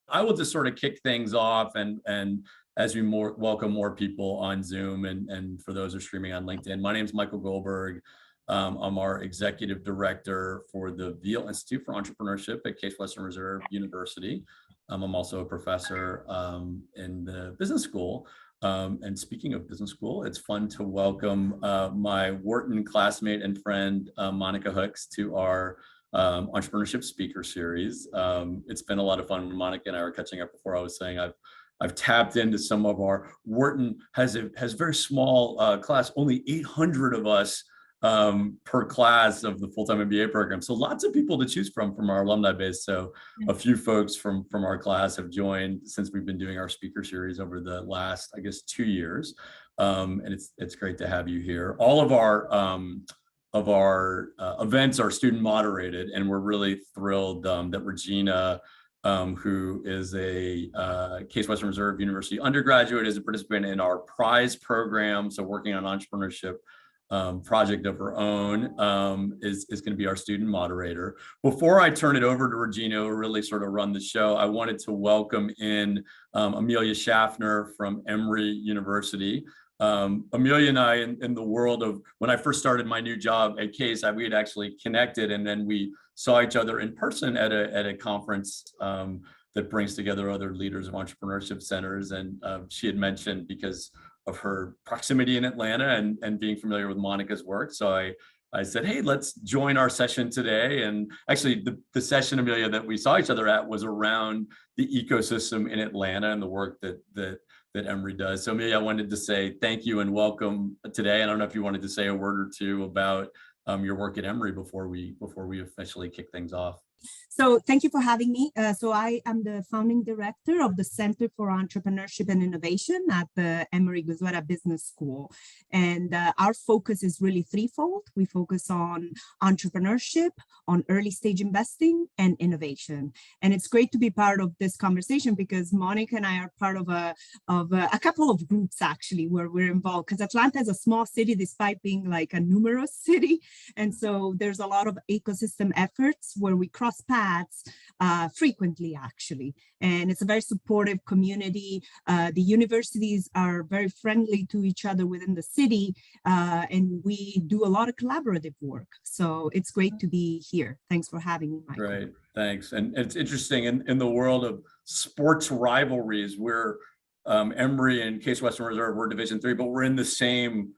I will just sort of kick things off and as we welcome more people on Zoom and for those who are streaming on LinkedIn. My name is Michael Goldberg. I'm our executive director for the Veale Institute for Entrepreneurship at Case Western Reserve University. I'm also a professor in the business school. And speaking of business school, it's fun to welcome my Wharton classmate and friend, Monica Hooks, to our entrepreneurship speaker series. It's been a lot of fun. Monica and I were catching up before. I was saying I've tapped into some of our Wharton has a very small class, only 800 of us per class of the full-time MBA program. So lots of people to choose from our alumni base. So a few folks from our class have joined since we've been doing our speaker series over the last, I guess, 2 years. And it's great to have you here. All of our events are student moderated, and we're really thrilled that Regina, who is a Case Western Reserve University undergraduate, is a participant in our prize program, so working on entrepreneurship project of her own, is going to be our student moderator. Before I turn it over to Regina, who really sort of run the show, I wanted to welcome in Amelia Schaffner from Emory University. Amelia and I, in the world of when I first started my new job at Case, we had actually connected, and then we saw each other in person at a conference that brings together other leaders of entrepreneurship centers. And she had mentioned, because of her proximity in Atlanta and being familiar with Monica's work, so I said, hey, let's join our session today. And actually the session, Amelia, that we saw each other at was around the ecosystem in Atlanta and the work that Emory does. So Amelia, I wanted to say thank you and welcome today. I don't know if you wanted to say a word or two about your work at Emory before we officially kick things off. So thank you for having me. So I am the founding director of the Center for Entrepreneurship and Innovation at the Emory Business School. And our focus is really threefold. We focus on entrepreneurship, on early stage investing, and innovation. And it's great to be part of this conversation because Monica and I are part of a couple of groups actually where we're involved, because Atlanta is a small city despite being like a numerous city. And so there's a lot of ecosystem efforts where we cross paths frequently actually, and it's a very supportive community. The universities are very friendly to each other within the city, and we do a lot of collaborative work, so it's great to be here. Thanks for having me, Michael. Great, thanks. And it's interesting in the world of sports rivalries, we're Emory and Case Western Reserve, we're Division III, but we're in the same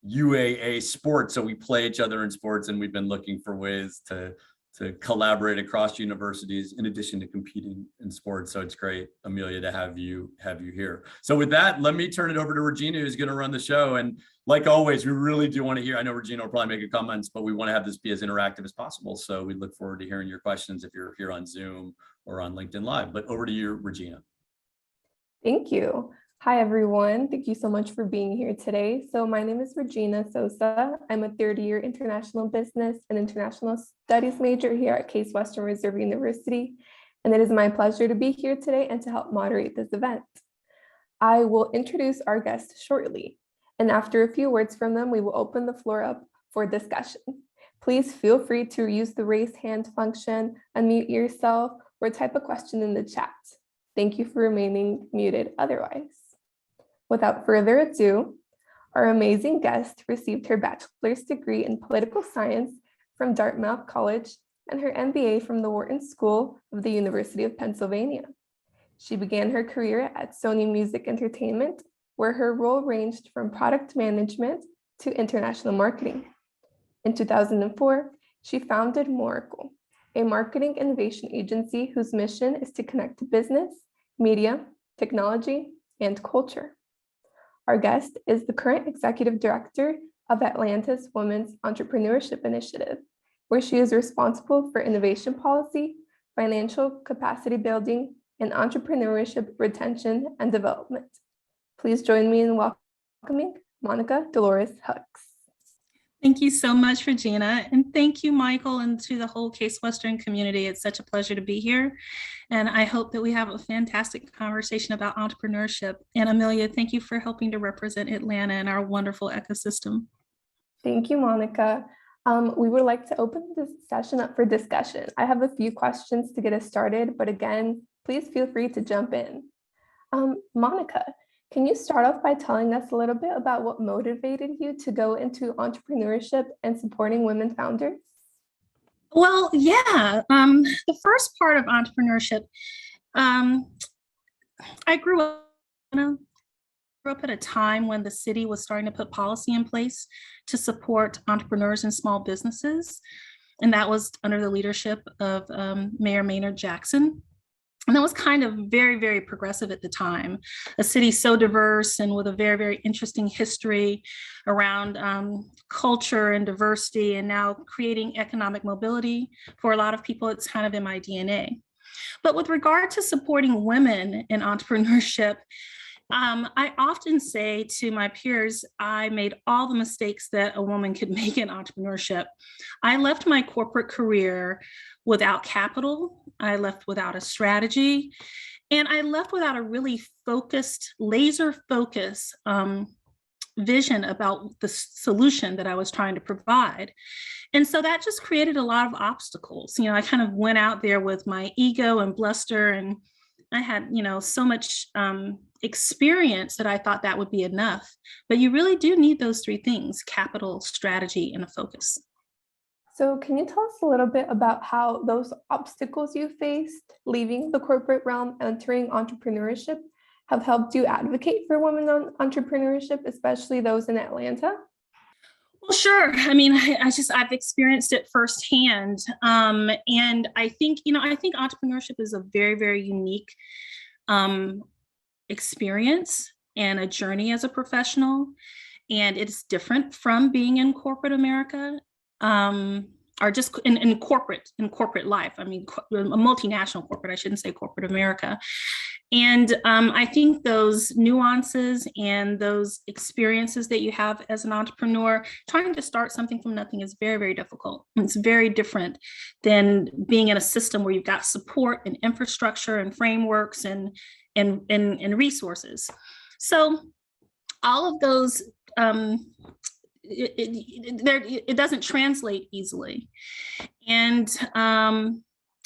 UAA sport, so we play each other in sports, and we've been looking for ways to collaborate across universities in addition to competing in sports. So it's great, Amelia, to have you here. So with that, let me turn it over to Regina, who's going to run the show. And like always, we really do want to hear, I know Regina will probably make a comments, but we want to have this be as interactive as possible. So we look forward to hearing your questions if you're here on Zoom or on LinkedIn Live. But over to you, Regina. Thank you. Hi, everyone. Thank you so much for being here today. So my name is Regina Sosa. I'm a third-year international business and international studies major here at Case Western Reserve University. And it is my pleasure to be here today and to help moderate this event. I will introduce our guests shortly. And after a few words from them, we will open the floor up for discussion. Please feel free to use the raise hand function, unmute yourself, or type a question in the chat. Thank you for remaining muted otherwise. Without further ado, our amazing guest received her bachelor's degree in political science from Dartmouth College and her MBA from the Wharton School of the University of Pennsylvania. She began her career at Sony Music Entertainment, where her role ranged from product management to international marketing. In 2004, she founded Moracle, a marketing innovation agency whose mission is to connect business, media, technology, and culture. Our guest is the current executive director of Atlanta's Women's Entrepreneurship Initiative, where she is responsible for innovation policy, financial capacity building, and entrepreneurship retention and development. Please join me in welcoming Monica Dolores Hooks. Thank you so much, Regina. And thank you, Michael, and to the whole Case Western community. It's such a pleasure to be here. And I hope that we have a fantastic conversation about entrepreneurship. And Amelia, thank you for helping to represent Atlanta and our wonderful ecosystem. Thank you, Monica. We would like to open this session up for discussion. I have a few questions to get us started, but again, please feel free to jump in. Monica, can you start off by telling us a little bit about what motivated you to go into entrepreneurship and supporting women founders? Well, yeah, the first part of entrepreneurship, I grew up at a time when the city was starting to put policy in place to support entrepreneurs and small businesses. And that was under the leadership of Mayor Maynard Jackson. And that was kind of very, very progressive at the time. A city so diverse and with a very, very interesting history around culture and diversity, and now creating economic mobility for a lot of people. It's kind of in my DNA. But with regard to supporting women in entrepreneurship, I often say to my peers, I made all the mistakes that a woman could make in entrepreneurship. I left my corporate career without capital. I left without a strategy, and I left without a really focused, laser focus vision about the solution that I was trying to provide. And so that just created a lot of obstacles. You know, I kind of went out there with my ego and bluster, and I had, so much experience that I thought that would be enough. But you really do need those three things: capital, strategy, and a focus. So can you tell us a little bit about how those obstacles you faced leaving the corporate realm, entering entrepreneurship, have helped you advocate for women on entrepreneurship, especially those in Atlanta? Well, sure. I mean, I've experienced it firsthand. And I think entrepreneurship is a very, very unique experience and a journey as a professional. And it's different from being in corporate America. Or just in corporate life. I mean, a multinational corporate, I shouldn't say corporate America. And I think those nuances and those experiences that you have as an entrepreneur, trying to start something from nothing is very, very difficult. It's very different than being in a system where you've got support and infrastructure and frameworks and resources. So all of those, it doesn't translate easily. And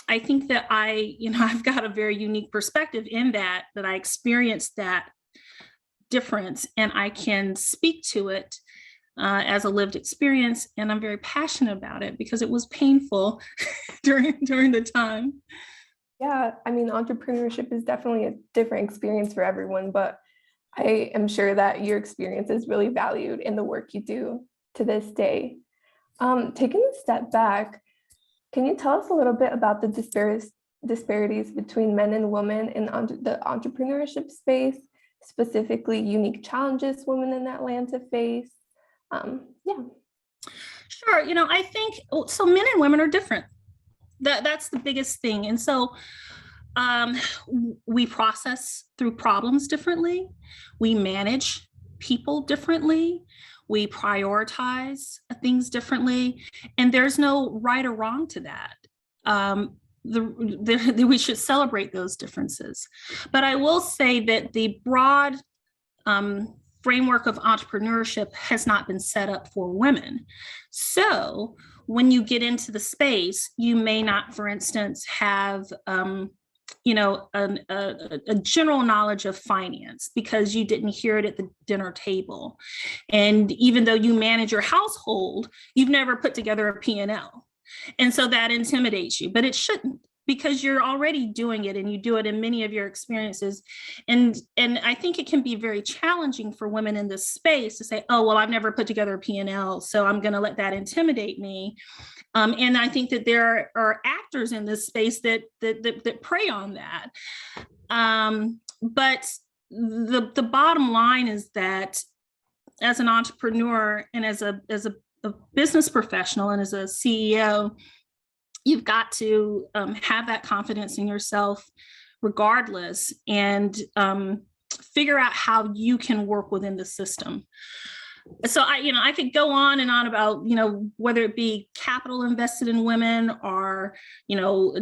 I think that I've got a very unique perspective in that I experienced that difference, and I can speak to it as a lived experience. And I'm very passionate about it because it was painful during the time. Yeah, I mean, entrepreneurship is definitely a different experience for everyone, but I am sure that your experience is really valued in the work you do to this day. Taking a step back, can you tell us a little bit about the disparities between men and women in the entrepreneurship space, specifically unique challenges women in Atlanta face? Yeah. Sure. I think so. Men and women are different. That's the biggest thing. And so we process through problems differently. We manage people differently. We prioritize things differently. And there's no right or wrong to that. We should celebrate those differences. But I will say that the broad framework of entrepreneurship has not been set up for women. So when you get into the space, you may not, for instance, have a general knowledge of finance because you didn't hear it at the dinner table. And even though you manage your household, you've never put together a P&L. And so that intimidates you, but it shouldn't, because you're already doing it and you do it in many of your experiences. And I think it can be very challenging for women in this space to say, oh, well, I've never put together a P&L, so I'm going to let that intimidate me. And I think that there are actors in this space that prey on that. But the bottom line is that as an entrepreneur and as a business professional and as a CEO, you've got to have that confidence in yourself regardless, and figure out how you can work within the system. So I could go on and on about, whether it be capital invested in women or,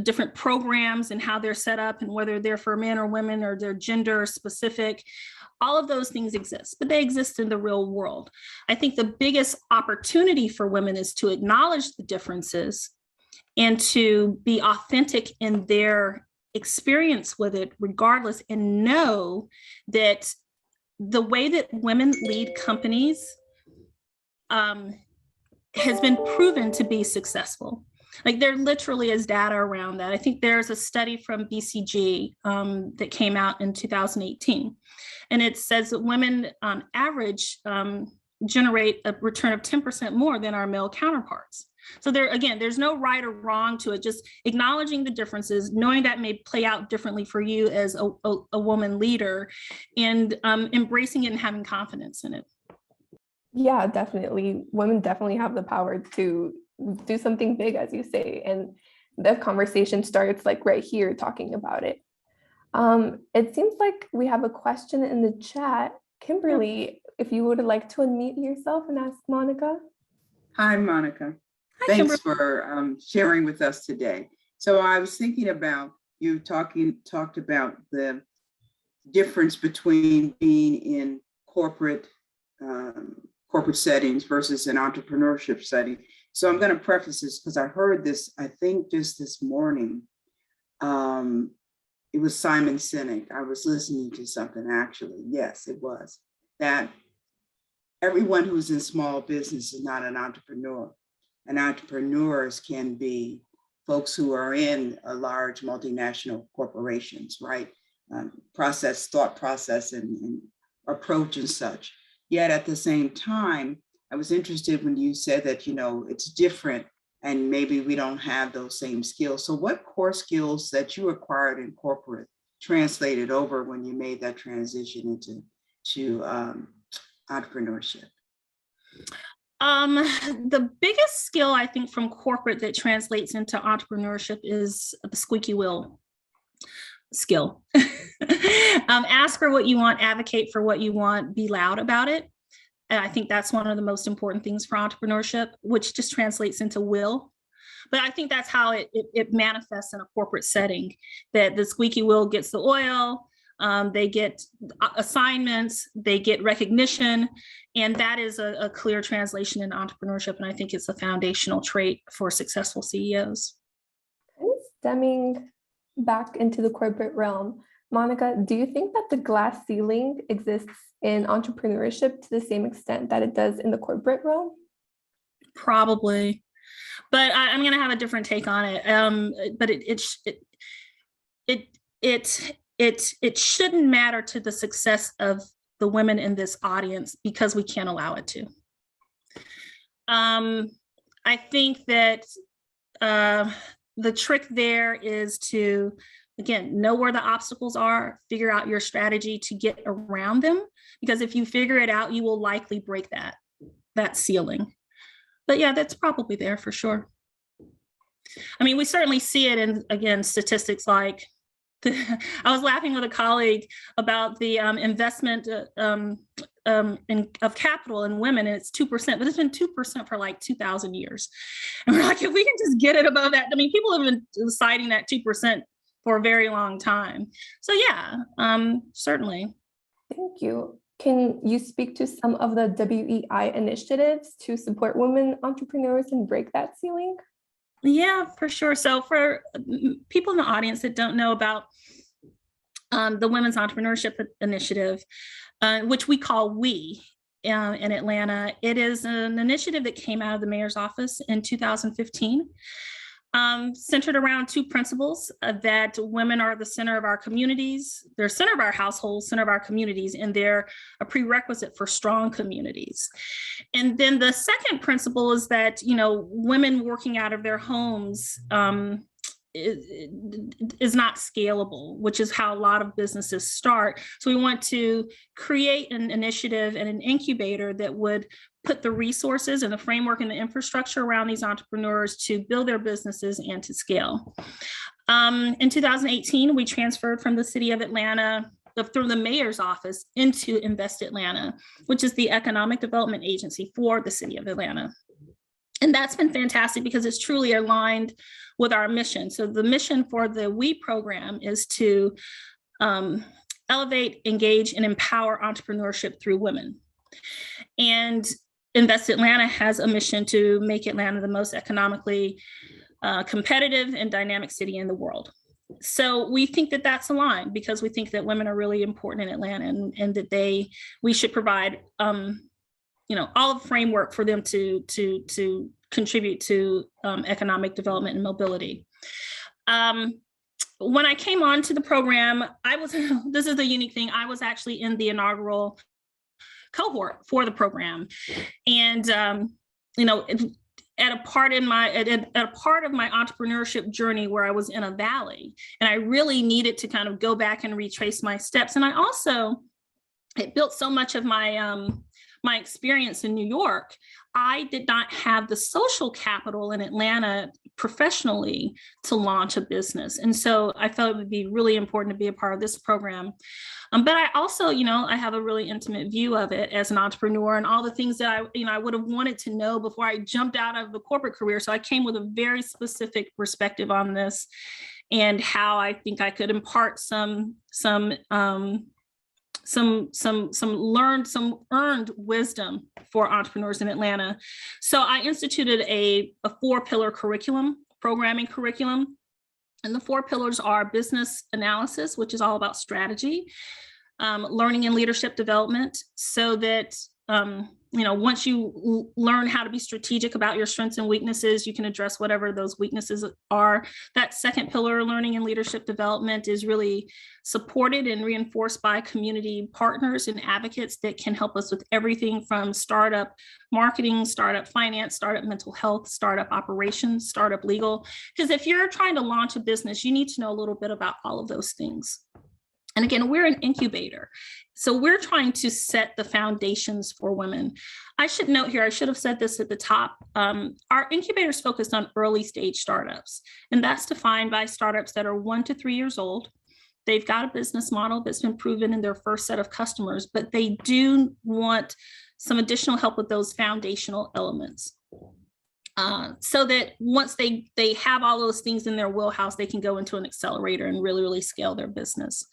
different programs and how they're set up and whether they're for men or women or they're gender specific. All of those things exist, but they exist in the real world. I think the biggest opportunity for women is to acknowledge the differences and to be authentic in their experience with it regardless and know that the way that women lead companies has been proven to be successful. Like there literally is data around that. I think there's a study from BCG that came out in 2018, and it says that women on average generate a return of 10% more than our male counterparts. So there, again, there's no right or wrong to it, just acknowledging the differences, knowing that may play out differently for you as a woman leader, and embracing it and having confidence in it. Yeah, definitely. Women definitely have the power to do something big, as you say, and the conversation starts like right here talking about it. It seems like we have a question in the chat. Kimberly, if you would like to unmute yourself and ask Monica. Hi, Monica. Hi, Thanks Kimberly. for sharing with us today. So I was thinking about you talked about the difference between being in corporate settings versus an entrepreneurship setting. So I'm going to preface this because I heard this, I think just this morning. It was Simon Sinek. I was listening to something actually. Yes, it was. That everyone who's in small business is not an entrepreneur. And entrepreneurs can be folks who are in a large multinational corporations, right? Thought process and approach and such. Yet at the same time, I was interested when you said that, it's different and maybe we don't have those same skills. So what core skills that you acquired in corporate translated over when you made that transition into entrepreneurship? The biggest skill I think from corporate that translates into entrepreneurship is the squeaky wheel skill. Ask for what you want, advocate for what you want, be loud about it. And I think that's one of the most important things for entrepreneurship, which just translates into will. But I think that's how it manifests in a corporate setting, that the squeaky wheel gets the oil, they get assignments, they get recognition, and that is a clear translation in entrepreneurship. And I think it's a foundational trait for successful CEOs. Stemming back into the corporate realm, Monica, do you think that the glass ceiling exists in entrepreneurship to the same extent that it does in the corporate realm? Probably, but I'm going to have a different take on it. But it shouldn't matter to the success of the women in this audience because we can't allow it to. I think that the trick there is to, again, know where the obstacles are, figure out your strategy to get around them, because if you figure it out, you will likely break that ceiling. But yeah, that's probably there for sure. I mean, we certainly see it in, again, statistics like, I was laughing with a colleague about the investment of capital in women, and it's 2%, but it's been 2% for like 2,000 years. And we're like, if we can just get it above that, I mean, people have been citing that 2% for a very long time. So yeah, certainly. Thank you. Can you speak to some of the WEI initiatives to support women entrepreneurs and break that ceiling? Yeah, for sure. So for people in the audience that don't know about the Women's Entrepreneurship Initiative, which we call WE in Atlanta, it is an initiative that came out of the mayor's office in 2015. Centered around two principles, that women are the center of our communities, they're center of our households, center of our communities, and they're a prerequisite for strong communities. And then the second principle is that, women working out of their homes is not scalable, which is how a lot of businesses start. So we want to create an initiative and an incubator that would put the resources and the framework and the infrastructure around these entrepreneurs to build their businesses and to scale. In 2018, we transferred from the city of Atlanta, through the mayor's office, into Invest Atlanta, which is the economic development agency for the city of Atlanta. And that's been fantastic because it's truly aligned with our mission. So the mission for the WE program is to elevate, engage, and empower entrepreneurship through women. And Invest Atlanta has a mission to make Atlanta the most economically competitive and dynamic city in the world. So we think that that's aligned because we think that women are really important in Atlanta, and that we should provide, all the framework for them to contribute to economic development and mobility. When I came on to the program, this is the unique thing, I was actually in the inaugural cohort for the program. And, at a part of my entrepreneurship journey where I was in a valley, and I really needed to kind of go back and retrace my steps. And it built so much of my my experience in New York. I did not have the social capital in Atlanta professionally to launch a business. And so I felt it would be really important to be a part of this program. But I also, I have a really intimate view of it as an entrepreneur and all the things that I would have wanted to know before I jumped out of the corporate career. So I came with a very specific perspective on this and how I think I could impart some earned wisdom for entrepreneurs in Atlanta. So I instituted a 4-pillar programming curriculum. And the 4 pillars are business analysis, which is all about strategy, learning and leadership development, so that once you learn how to be strategic about your strengths and weaknesses, you can address whatever those weaknesses are. That 2nd pillar, learning and leadership development, is really supported and reinforced by community partners and advocates that can help us with everything from startup marketing, startup finance, startup mental health, startup operations, startup legal. Because if you're trying to launch a business, you need to know a little bit about all of those things. And again, we're an incubator. So we're trying to set the foundations for women. I should note here, I should have said this at the top. Our incubator is focused on early stage startups, and that's defined by startups that are 1 to 3 years old. They've got a business model that's been proven in their first set of customers, but they do want some additional help with those foundational elements. So that once they have all those things in their wheelhouse, they can go into an accelerator and really, really scale their business.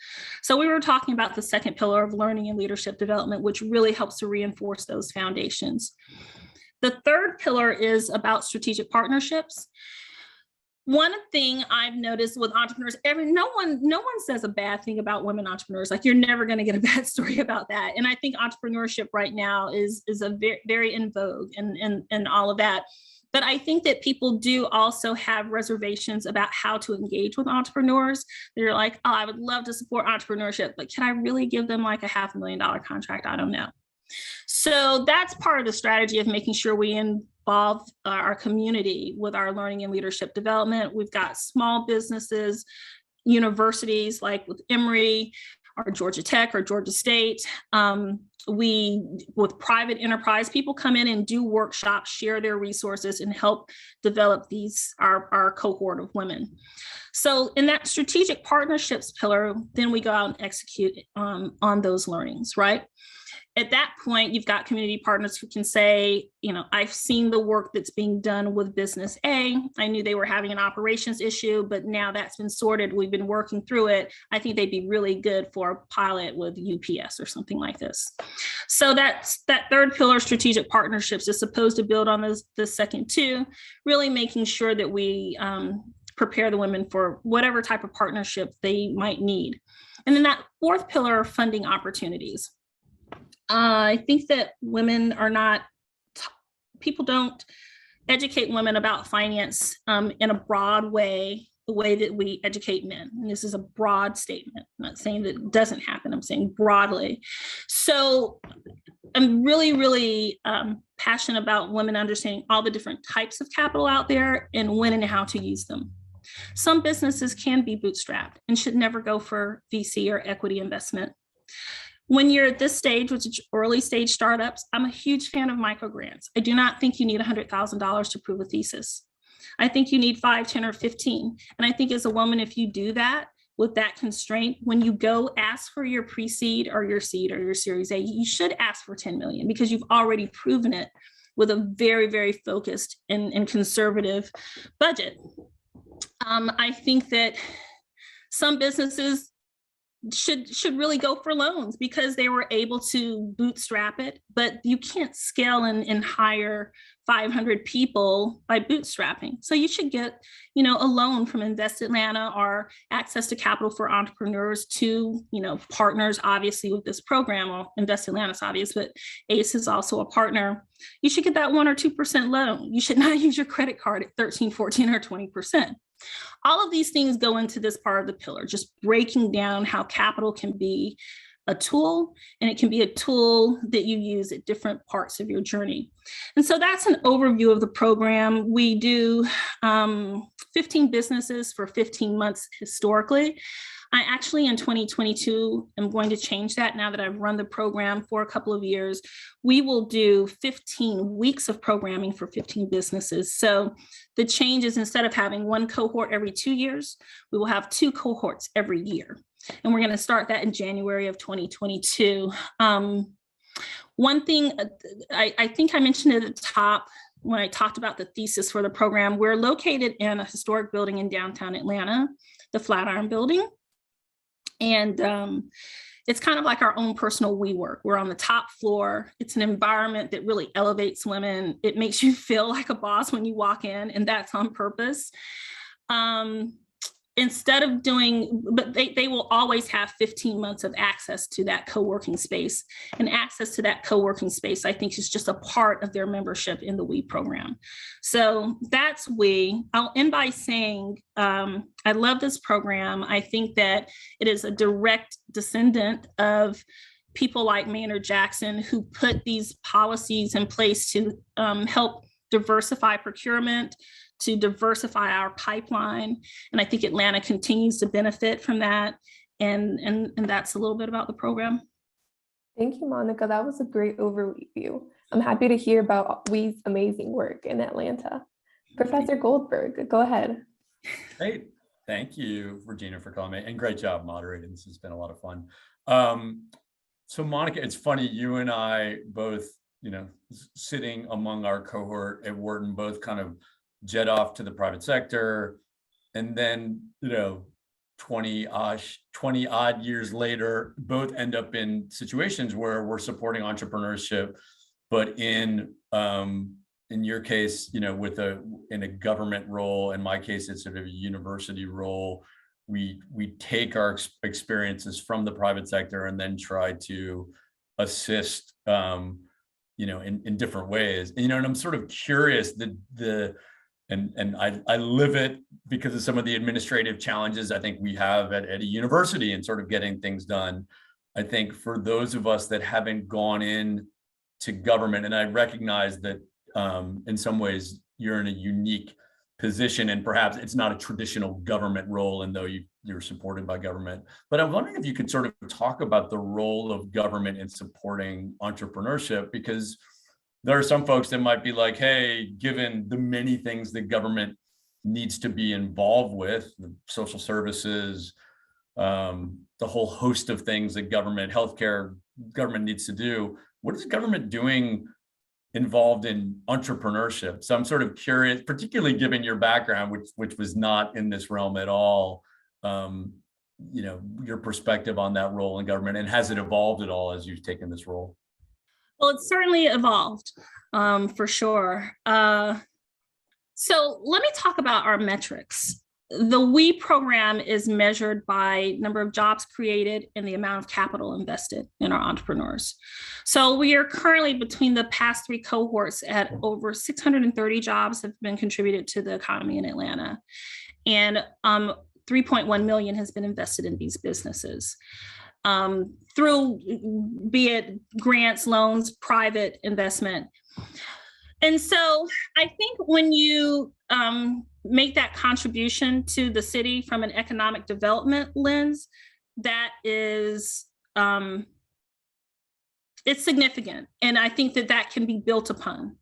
So we were talking about the 2nd pillar of learning and leadership development, which really helps to reinforce those foundations. The 3rd pillar is about strategic partnerships. One thing I've noticed with entrepreneurs, no one says a bad thing about women entrepreneurs. Like, you're never going to get a bad story about that. And I think entrepreneurship right now is a very, very in vogue and all of that. But I think that people do also have reservations about how to engage with entrepreneurs. They're like, oh, I would love to support entrepreneurship, but can I really give them like a $500,000 contract? I don't know. So that's part of the strategy of making sure we involve our community with our learning and leadership development. We've got small businesses, universities like with Emory or Georgia Tech or Georgia State. With private enterprise, people come in and do workshops, share their resources, and help develop our cohort of women. So in that strategic partnerships pillar, then we go out and execute on those learnings, right? At that point, you've got community partners who can say, I've seen the work that's being done with business A. I knew they were having an operations issue, but now that's been sorted. We've been working through it. I think they'd be really good for a pilot with UPS or something like this. So that 3rd pillar, strategic partnerships, is supposed to build on the second 2, really making sure that we prepare the women for whatever type of partnership they might need. And then that 4th pillar, funding opportunities. I think that women are not, people don't educate women about finance in a broad way, the way that we educate men. And this is a broad statement. I'm not saying that it doesn't happen, I'm saying broadly. So I'm really, really passionate about women understanding all the different types of capital out there and when and how to use them. Some businesses can be bootstrapped and should never go for VC or equity investment. When you're at this stage, which is early stage startups, I'm a huge fan of microgrants. I do not think you need $100,000 to prove a thesis. I think you need 5, 10, or 15. And I think as a woman, if you do that with that constraint, when you go ask for your pre-seed or your seed or your Series A, you should ask for 10 million because you've already proven it with a very, very focused and conservative budget. I think that some businesses should really go for loans because they were able to bootstrap it, but you can't scale and hire 500 people by bootstrapping. So you should get, a loan from Invest Atlanta or access to capital for entrepreneurs to, partners, obviously, with this program. Well, Invest Atlanta is obvious, but ACE is also a partner. You should get that 1 or 2% loan. You should not use your credit card at 13, 14, or 20%. All of these things go into this part of the pillar, just breaking down how capital can be a tool, and it can be a tool that you use at different parts of your journey. And so that's an overview of the program. We do 15 businesses for 15 months historically. I actually, in 2022, am going to change that now that I've run the program for a couple of years. We will do 15 weeks of programming for 15 businesses. So the change is, instead of having one cohort every 2 years, we will have 2 cohorts every year. And we're going to start that in January of 2022. One thing I think I mentioned at the top when I talked about the thesis for the program, we're located in a historic building in downtown Atlanta, the Flatiron Building. And it's kind of like our own personal WeWork. We're on the top floor. It's an environment that really elevates women. It makes you feel like a boss when you walk in, and that's on purpose. Instead of doing, but they will always have 15 months of access to that co-working space. And access to that co-working space, I think, is just a part of their membership in the WE program. So that's WE. I'll end by saying, I love this program. I think that it is a direct descendant of people like Maynard Jackson, who put these policies in place to help diversify procurement, to diversify our pipeline. And I think Atlanta continues to benefit from that. And that's a little bit about the program. Thank you, Monica. That was a great overview. I'm happy to hear about WE's amazing work in Atlanta. Professor Goldberg, go ahead. Great. Thank you, Regina, for calling me. And great job moderating. This has been a lot of fun. So Monica, it's funny, you and I both, sitting among our cohort at Wharton, both kind of jet off to the private sector, and then 20 odd years later, both end up in situations where we're supporting entrepreneurship, but in your case, in a government role. In my case, it's sort of a university role. We take our experiences from the private sector and then try to assist in different ways. And I'm sort of curious and I live it because of some of the administrative challenges I think we have at a university and sort of getting things done. I think for those of us that haven't gone in to government, and I recognize that in some ways you're in a unique position, and perhaps it's not a traditional government role, and though you're supported by government. But I'm wondering if you could sort of talk about the role of government in supporting entrepreneurship, because there are some folks that might be like, hey, given the many things that government needs to be involved with, the social services, the whole host of things that healthcare government needs to do, what is government doing involved in entrepreneurship? So I'm sort of curious, particularly given your background, which was not in this realm at all, your perspective on that role in government, and has it evolved at all as you've taken this role? Well, it's certainly evolved, for sure. So let me talk about our metrics. The WE program is measured by number of jobs created and the amount of capital invested in our entrepreneurs. So we are currently, between the past 3 cohorts, at over 630 jobs have been contributed to the economy in Atlanta. And 3.1 million has been invested in these businesses. Through, be it grants, loans, private investment. And so I think when you make that contribution to the city from an economic development lens, that is, it's significant. And I think that can be built upon.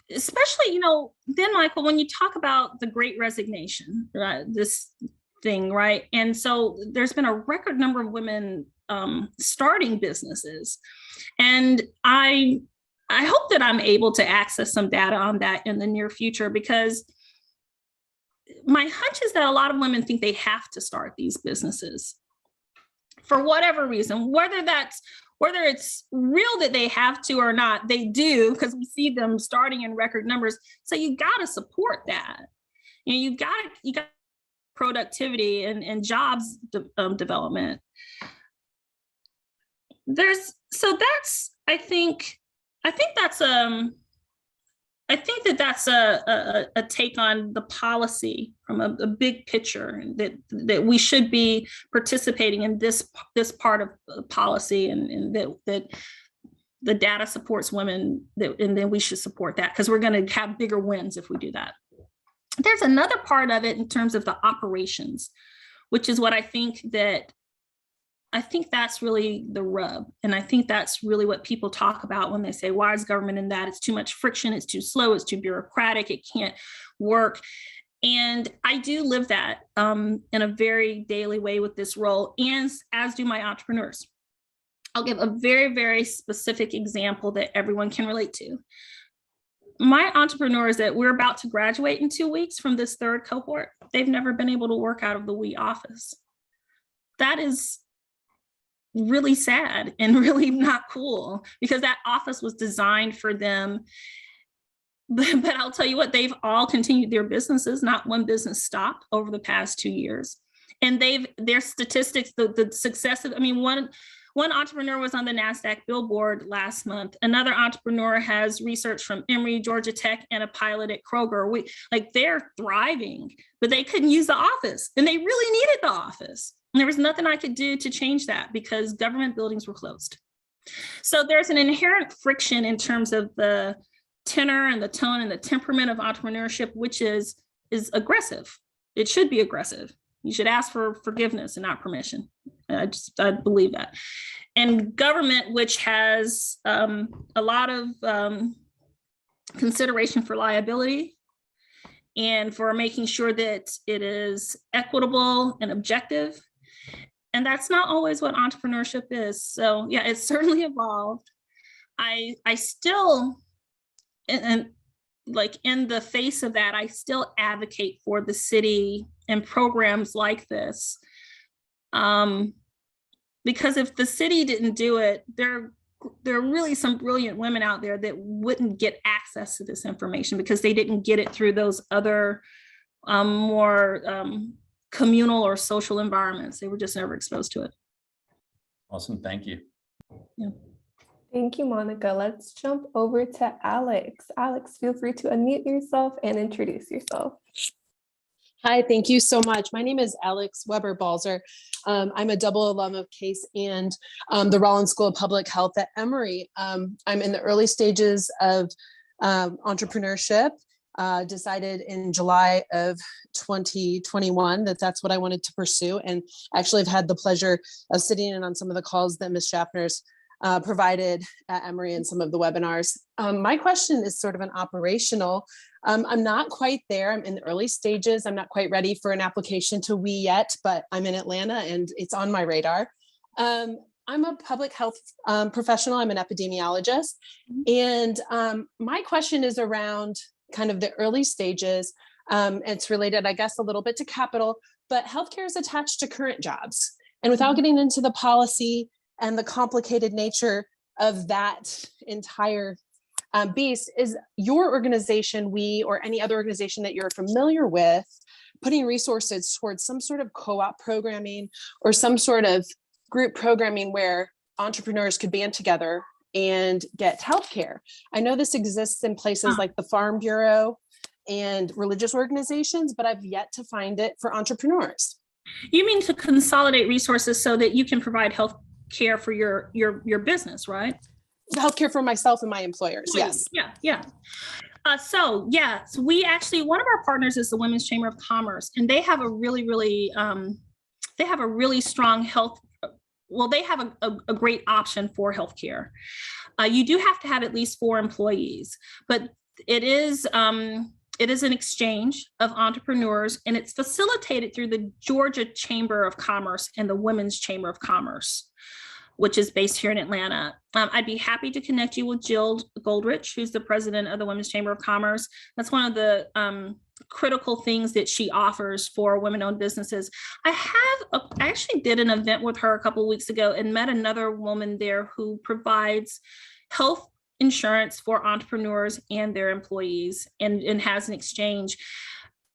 Especially, then Michael, when you talk about the Great Resignation, right, this thing, right? And so there's been a record number of women starting businesses. And I hope that I'm able to access some data on that in the near future, because my hunch is that a lot of women think they have to start these businesses for whatever reason, whether it's real that they have to or not, they do, because we see them starting in record numbers. So you got to support that. You got productivity and jobs development. I think that's a take on the policy from a big picture, that we should be participating in this part of policy, and that the data supports women, and then we should support that, because we're going to have bigger wins if we do that. There's another part of it in terms of the operations, which is what I think that's really the rub. And I think that's really what people talk about when they say, why is government in that? It's too much friction, it's too slow, it's too bureaucratic, it can't work. And I do live that in a very daily way with this role, and as do my entrepreneurs. I'll give a very, very specific example that everyone can relate to. My entrepreneurs that we're about to graduate in 2 weeks from this third cohort, they've never been able to work out of the WE office. That is really sad and really not cool, because that office was designed for them. But I'll tell you what, they've all continued their businesses. Not one business stopped over the past 2 years. And their statistics, the success of, one entrepreneur was on the NASDAQ billboard last month. Another entrepreneur has research from Emory, Georgia Tech, and a pilot at Kroger. They're thriving, but they couldn't use the office, and they really needed the office. And there was nothing I could do to change that, because government buildings were closed. So there's an inherent friction in terms of the tenor and the tone and the temperament of entrepreneurship, which is aggressive. It should be aggressive. You should ask for forgiveness and not permission. I believe that. And government, which has a lot of consideration for liability and for making sure that it is equitable and objective. And that's not always what entrepreneurship is. So yeah, it's certainly evolved. I still, and like in the face of that, I still advocate for the city and programs like this. Because if the city didn't do it, there are really some brilliant women out there that wouldn't get access to this information because they didn't get it through those other more communal or social environments. They were just never exposed to it. Awesome, thank you. Yeah. Thank you, Monica. Let's jump over to Alex. Alex, feel free to unmute yourself and introduce yourself. Hi, thank you so much. My name is Alex Weber-Balzer. I'm a double alum of CASE and the Rollins School of Public Health at Emory. I'm in the early stages of entrepreneurship. Decided in July of 2021 that that's what I wanted to pursue. And actually I've had the pleasure of sitting in on some of the calls that Ms. Schaffner's provided at Emory and some of the webinars. My question is sort of an operational. I'm not quite there. I'm in the early stages. I'm not quite ready for an application to WE yet, but I'm in Atlanta and it's on my radar. I'm a public health professional. I'm an epidemiologist. And my question is around kind of the early stages. It's related, I guess, a little bit to capital, but healthcare is attached to current jobs. And without getting into the policy and the complicated nature of that entire beast, is your organization, WE, or any other organization that you're familiar with, putting resources towards some sort of co-op programming or some sort of group programming where entrepreneurs could band together and get healthcare? I know this exists in places like the Farm Bureau and religious organizations, but I've yet to find it for entrepreneurs. You mean to consolidate resources so that you can provide health care for your business, right? Healthcare for myself and my employers. Yes. Yeah. So we actually, one of our partners is the Women's Chamber of Commerce, and they have a really strong health. Well, they have a great option for healthcare. You do have to have at least 4 employees, but it is an exchange of entrepreneurs, and it's facilitated through the Georgia Chamber of Commerce and the Women's Chamber of Commerce, which is based here in Atlanta. I'd be happy to connect you with Jill Goldrich, who's the president of the Women's Chamber of Commerce. That's one of the critical things that she offers for women-owned businesses. I actually did an event with her a couple of weeks ago and met another woman there who provides health insurance for entrepreneurs and their employees, and has an exchange.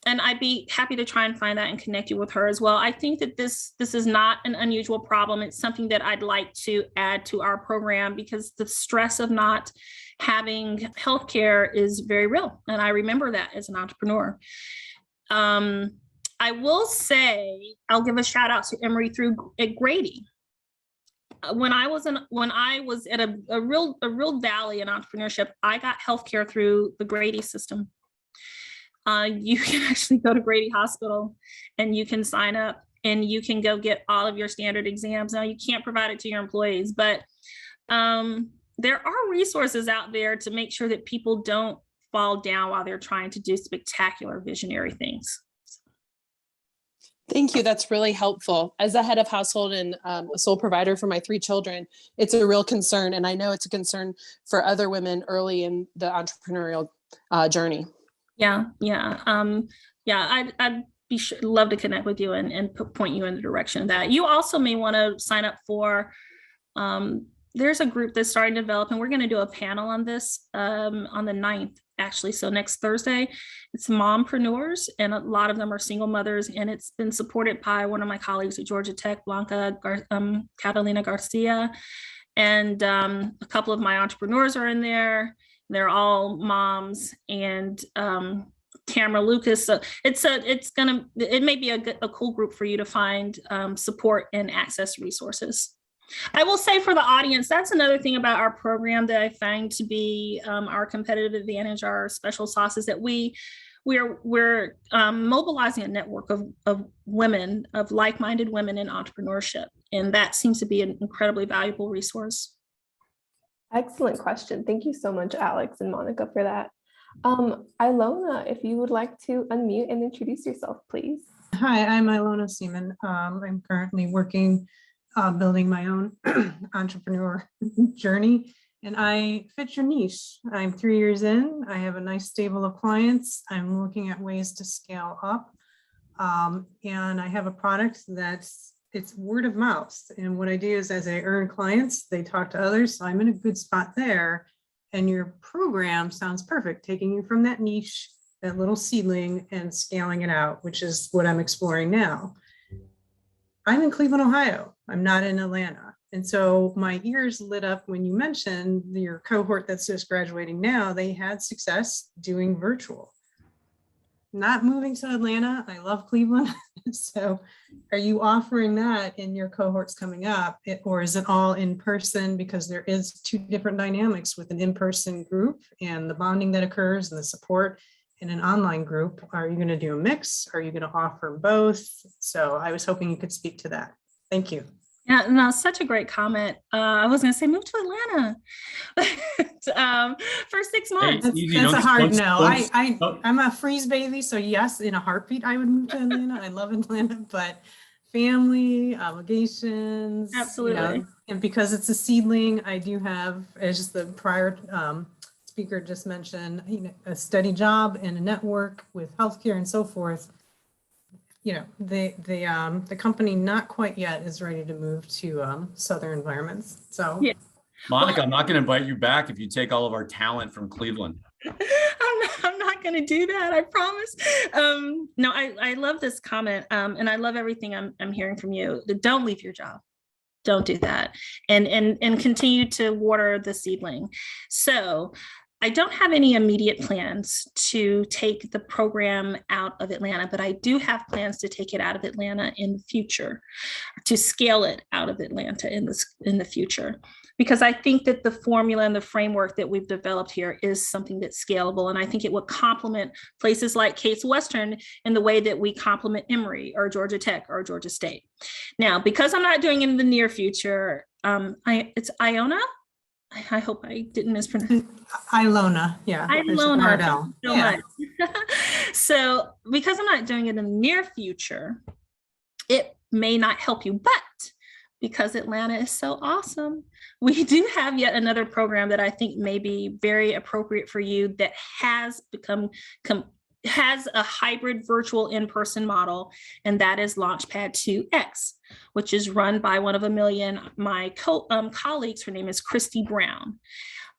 And I'd be happy to try and find that and connect you with her as well. I think that this is not an unusual problem. It's something that I'd like to add to our program, because the stress of not having healthcare is very real. And I remember that as an entrepreneur. I will say, I'll give a shout out to Emory at Grady. When I was at a real valley in entrepreneurship, I got healthcare through the Grady system. You can actually go to Grady Hospital and you can sign up and you can go get all of your standard exams. Now, you can't provide it to your employees, but there are resources out there to make sure that people don't fall down while they're trying to do spectacular visionary things. Thank you. That's really helpful. As a head of household and a sole provider for my 3 children, it's a real concern. And I know it's a concern for other women early in the entrepreneurial journey. Yeah. I'd love to connect with you and point you in the direction of that. You also may want to sign up for, there's a group that's starting to develop, and we're going to do a panel on this on the 9th, actually. So next Thursday, it's mompreneurs, and a lot of them are single mothers, and it's been supported by one of my colleagues at Georgia Tech, Catalina Garcia, and a couple of my entrepreneurs are in there. They're all moms, and Tamara Lucas. So it may be a cool group for you to find support and access resources. I will say for the audience, that's another thing about our program that I find to be our competitive advantage, our special sauce, is that we're mobilizing a network of women, of like-minded women in entrepreneurship. And that seems to be an incredibly valuable resource. Excellent question. Thank you so much, Alex and Monica, for that. Ilona, if you would like to unmute and introduce yourself, please. Hi, I'm Ilona Seaman. I'm currently working, building my own entrepreneur journey, and I fit your niche. I'm 3 years in. I have a nice stable of clients. I'm looking at ways to scale up, and I have a product it's word of mouth. And what I do is, as I earn clients, they talk to others. So I'm in a good spot there. And your program sounds perfect, taking you from that niche, that little seedling, and scaling it out, which is what I'm exploring now. I'm in Cleveland, Ohio. I'm not in Atlanta. And so my ears lit up when you mentioned your cohort that's just graduating now. They had success doing virtual. Not moving to Atlanta. I love Cleveland. So are you offering that in your cohorts coming up, or is it all in person? Because there is 2 different dynamics with an in-person group and the bonding that occurs and the support in an online group. Are you going to do a mix? Are you going to offer both? So I was hoping you could speak to that. Thank you. Yeah, no, such a great comment. I was going to say, move to Atlanta for 6 months. That's a hard no. I'm a freeze baby, so yes, in a heartbeat, I would move to Atlanta. I love Atlanta, but family obligations. Absolutely. And because it's a seedling, I do have, as just the prior speaker just mentioned, a steady job and a network with healthcare and so forth. The company not quite yet is ready to move to southern environments. So, yeah. Monica, I'm not going to invite you back if you take all of our talent from Cleveland. I'm not going to do that. I promise. No, I love this comment, and I love everything I'm hearing from you. Don't leave your job. Don't do that, and continue to water the seedling. So, I don't have any immediate plans to take the program out of Atlanta, but I do have plans to take it out of Atlanta in the future, to scale it out of Atlanta in the future, because I think that the formula and the framework that we've developed here is something that's scalable. And I think it would complement places like Case Western in the way that we complement Emory or Georgia Tech or Georgia State. Now, because I'm not doing it in the near future, it's Iona. I hope I didn't mispronounce. Ilona, yeah. Ilona, so much. So because I'm not doing it in the near future, it may not help you, but because Atlanta is so awesome, we do have yet another program that I think may be very appropriate for you that has become has a hybrid virtual in-person model, and that is Launchpad 2X, which is run by one of Amelia and my colleagues. Her name is Christy Brown.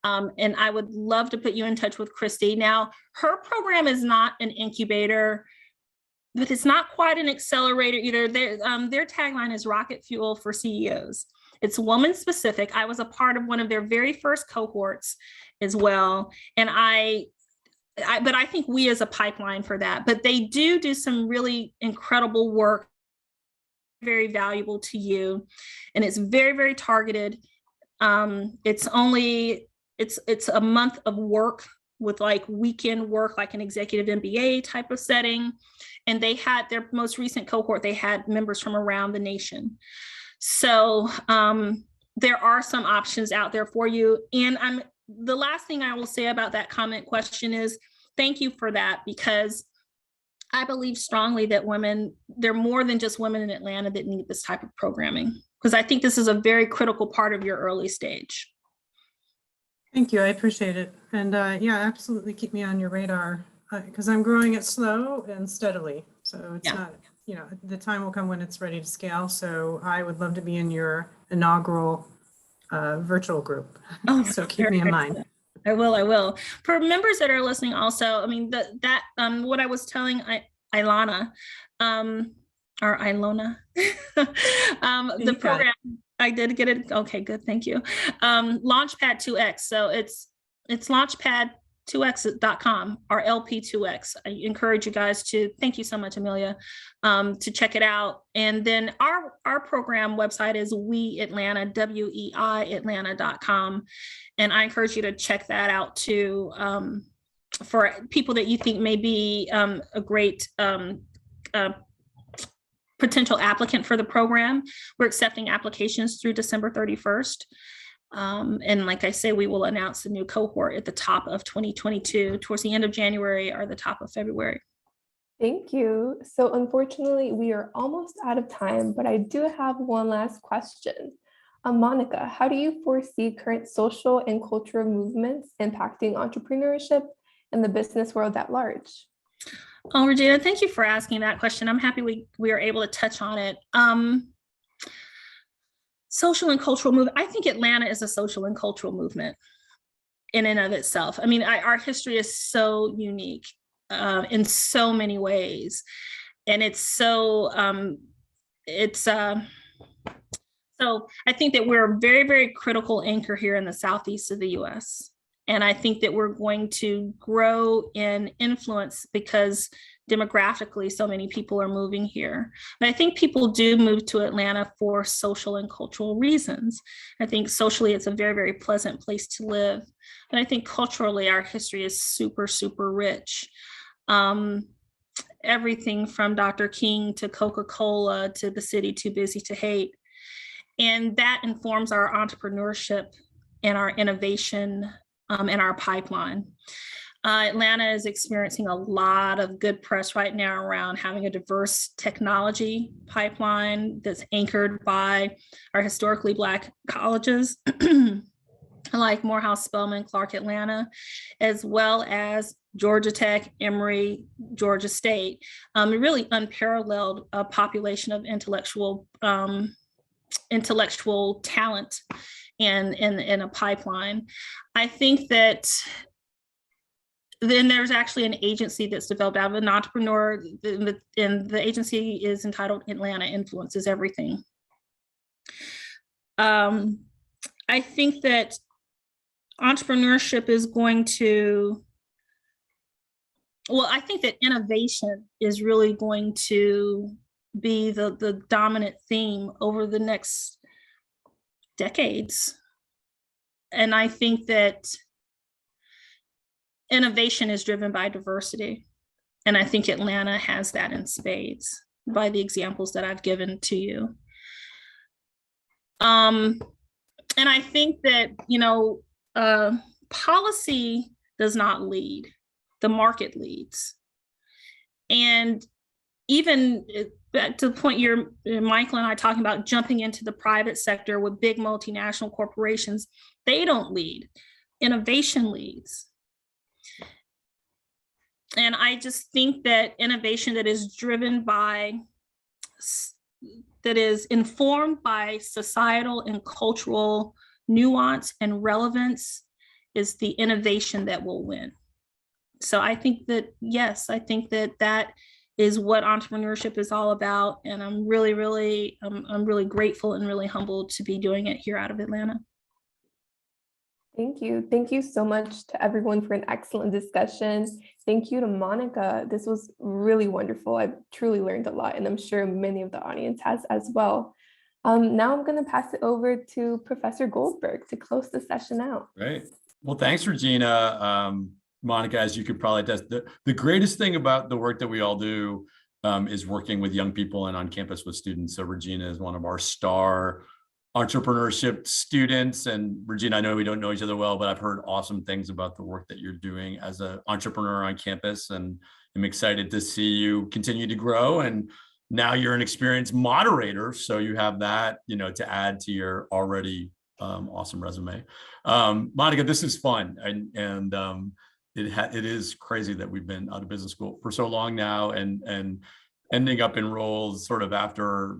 And I would love to put you in touch with Christy. Now, her program is not an incubator, but it's not quite an accelerator either. Their tagline is Rocket Fuel for CEOs. It's woman specific. I was a part of one of their very first cohorts as well. And but I think we as a pipeline for that, but they do some really incredible work, very valuable to you. And it's very, very targeted. It's a month of work with like weekend work, like an executive MBA type of setting. And they had their most recent cohort, they had members from around the nation. So there are some options out there for you. And the last thing I will say about that comment question is thank you for that, because I believe strongly that there are more than just women in Atlanta that need this type of programming, because I think this is a very critical part of your early stage. Thank you. I appreciate it. And yeah, absolutely keep me on your radar, because I'm growing it slow and steadily. So it's not, the time will come when it's ready to scale. So I would love to be in your inaugural virtual group. Oh, so keep me in mind. I will. For members that are listening also, I mean, what I was telling Ilana, or Ilona, the program, I did get it. Okay, good. Thank you. Launchpad 2X. So it's launchpad2x.com or LP2X. I encourage you guys to, thank you so much, Amelia, to check it out. And then our program website is WeAtlanta, WEIAtlanta.com. And I encourage you to check that out too, for people that you think may be a great potential applicant for the program. We're accepting applications through December 31st. And like I say, we will announce the new cohort at the top of 2022, towards the end of January or the top of February. Thank you. So unfortunately, we are almost out of time, but I do have one last question. Monica, how do you foresee current social and cultural movements impacting entrepreneurship and the business world at large? Oh, Regina, thank you for asking that question. I'm happy we are able to touch on it. Social and cultural movement. I think Atlanta is a social and cultural movement in and of itself. I mean, our history is so unique in so many ways. And so I think that we're a very, very critical anchor here in the Southeast of the US. And I think that we're going to grow in influence because demographically, so many people are moving here. But I think people do move to Atlanta for social and cultural reasons. I think socially, it's a very, very pleasant place to live. And I think culturally, our history is super, super rich. Everything from Dr. King to Coca-Cola to the city too busy to hate. And that informs our entrepreneurship and our innovation and our pipeline. Atlanta is experiencing a lot of good press right now around having a diverse technology pipeline that's anchored by our historically Black colleges like Morehouse, Spelman, Clark, Atlanta, as well as Georgia Tech, Emory, Georgia State, a really unparalleled population of intellectual talent in a pipeline. I think that then there's actually an agency that's developed out of an entrepreneur, and the agency is entitled Atlanta Influences Everything. I think that entrepreneurship is going to, I think that innovation is really going to be the dominant theme over the next decades. And I think that innovation is driven by diversity. And I think Atlanta has that in spades by the examples that I've given to you. And I think that, policy does not lead, the market leads. And even back to the point Michael and I talking about jumping into the private sector with big multinational corporations, they don't lead, innovation leads. And I just think that innovation that is driven by, that is informed by societal and cultural nuance and relevance is the innovation that will win. So I think that, yes, I think that that is what entrepreneurship is all about. And I'm really grateful and really humbled to be doing it here out of Atlanta. Thank you. Thank you so much to everyone for an excellent discussion. Thank you to Monica. This was really wonderful. I truly learned a lot, and I'm sure many of the audience has as well. Now I'm going to pass it over to Professor Goldberg to close the session out. Great. Well, thanks, Regina. Monica, as you could probably attest, the greatest thing about the work that we all do is working with young people and on campus with students. So Regina is one of our star entrepreneurship students. And Regina, I know we don't know each other well, but I've heard awesome things about the work that you're doing as an entrepreneur on campus. And I'm excited to see you continue to grow. And now you're an experienced moderator. So you have that, to add to your already awesome resume. Monica, this is fun. And it is crazy that we've been out of business school for so long now and ending up in roles sort of after,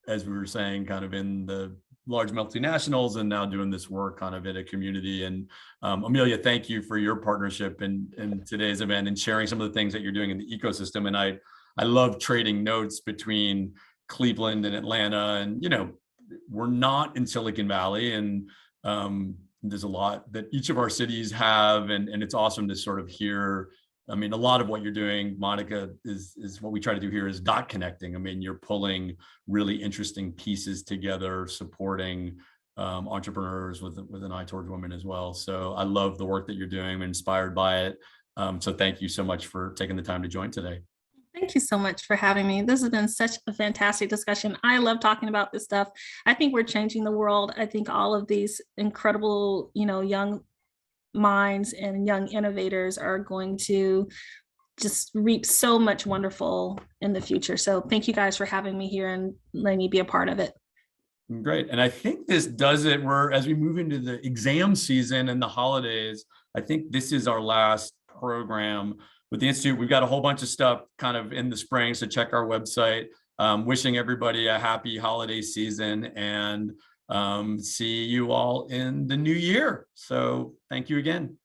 as we were saying, kind of in the large multinationals and now doing this work kind of in a community. And Amelia, thank you for your partnership in today's event and sharing some of the things that you're doing in the ecosystem. And I love trading notes between Cleveland and Atlanta. And, we're not in Silicon Valley, and there's a lot that each of our cities have. And it's awesome to sort of hear. I mean, a lot of what you're doing, Monica, is what we try to do here is dot connecting. I mean, you're pulling really interesting pieces together, supporting entrepreneurs with an eye towards women as well. So I love the work that you're doing. I'm inspired by it. So thank you so much for taking the time to join today. Thank you so much for having me. This has been such a fantastic discussion. I love talking about this stuff. I think we're changing the world. I think all of these incredible, young minds and young innovators are going to just reap so much wonderful in the future. So thank you guys for having me here and letting me be a part of it. Great. And I think this does it. As we move into the exam season and the holidays, I think this is our last program with the Institute. We've got a whole bunch of stuff kind of in the spring, so check our website. Wishing everybody a happy holiday season and see you all in the new year. So thank you again.